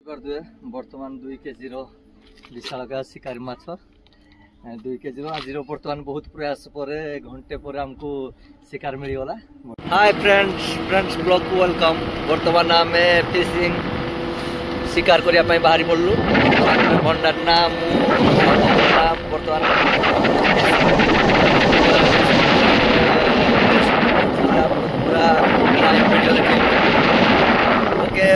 बर्तमान 2 केजी विशाल शिकारी माछ 2 केजी आज बर्तमान बहुत प्रयास पर घंटे पर आमको शिकार मिलगला। हाय फ्रेंड्स ब्लॉग को वेलकम। बर्तमान आम फिशिंग शिकार करने बाहरी पड़लु भंडारना बर्तमान पूरा ओके।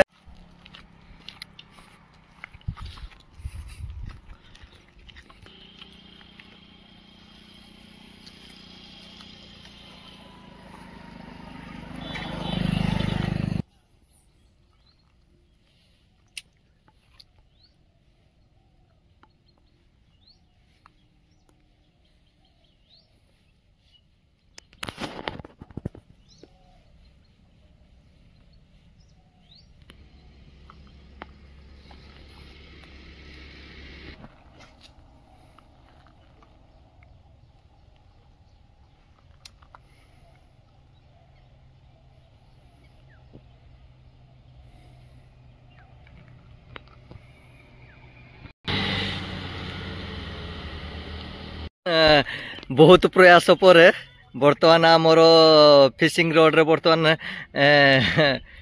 बहुत प्रयास पर बर्तमान आमर फिशिंग रोड रे बर्तमान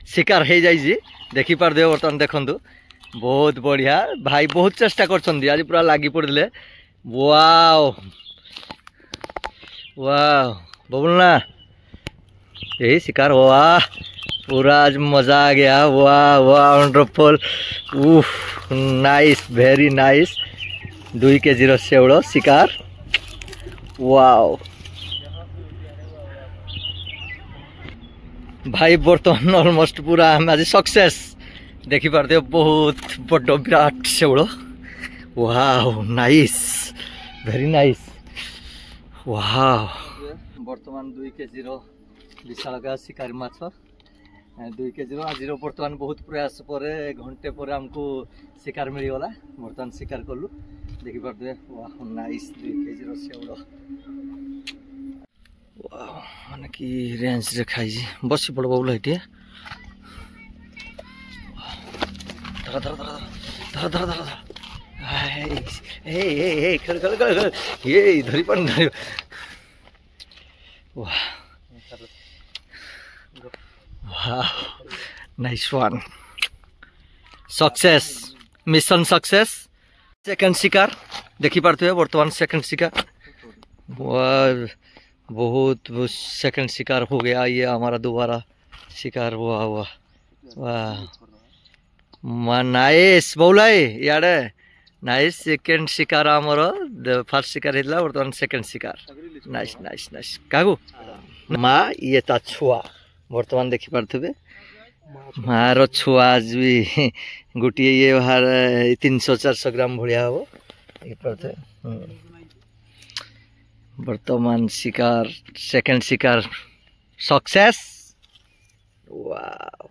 शिकार हो जाइए देखी पार दे। बर्तमान देखंतु बहुत बढ़िया भाई बहुत चेष्टा कर आज पूरा लगी पड़े। वाओ वाओ बबुलना यही शिकार हुआ पूरा आज मजा आ गया। वाह वाह वंडरफुल उफ नाइस वेरी नाइस 2 केजी शेवड़ शिकार। वाओ भाई बर्तमान ऑलमोस्ट पूरा हम आज सक्सेस देखी पारते बहुत बड़ विराट शेवड़। Wow nice very nice. Wow बर्तमान 2 केजी विशाल शिकारी माछ 2 केजी आज बर्तमान बहुत प्रयास पर घंटे पर आमको शिकार मिलगला। बर्तमान शिकार कलु देखी पारे। वाह नाइस 2 केजी शेवड़। वाह माने कि रेंज रे खाई बसी पड़ बाबूला ये धर धर धर धर धर धर धर ये धरी पानी धर। वाह वाह nice one success mission success. Second शिकार देखी पारते हैं बर्तमान सेकंड शिकार। वाह बहुत सेकंड शिकार हो गया ये हमारा दोबारा शिकार हुआ हुआ। वाह नाइस बौलाई याडे नाइस सेकंड शिकार आमर फर्स्ट शिकार होता बर्तमान सेकंड शिकार। नाइस नाइस नाइस काकू माँ ये ता छुआ बर्तमान देखी पारे मार छुआ आज भी गोटे ये बाहर 300-400 ग्राम भाया हम देखिए। बर्तमान शिकार सेकंड शिकार सक्सेस। वाओ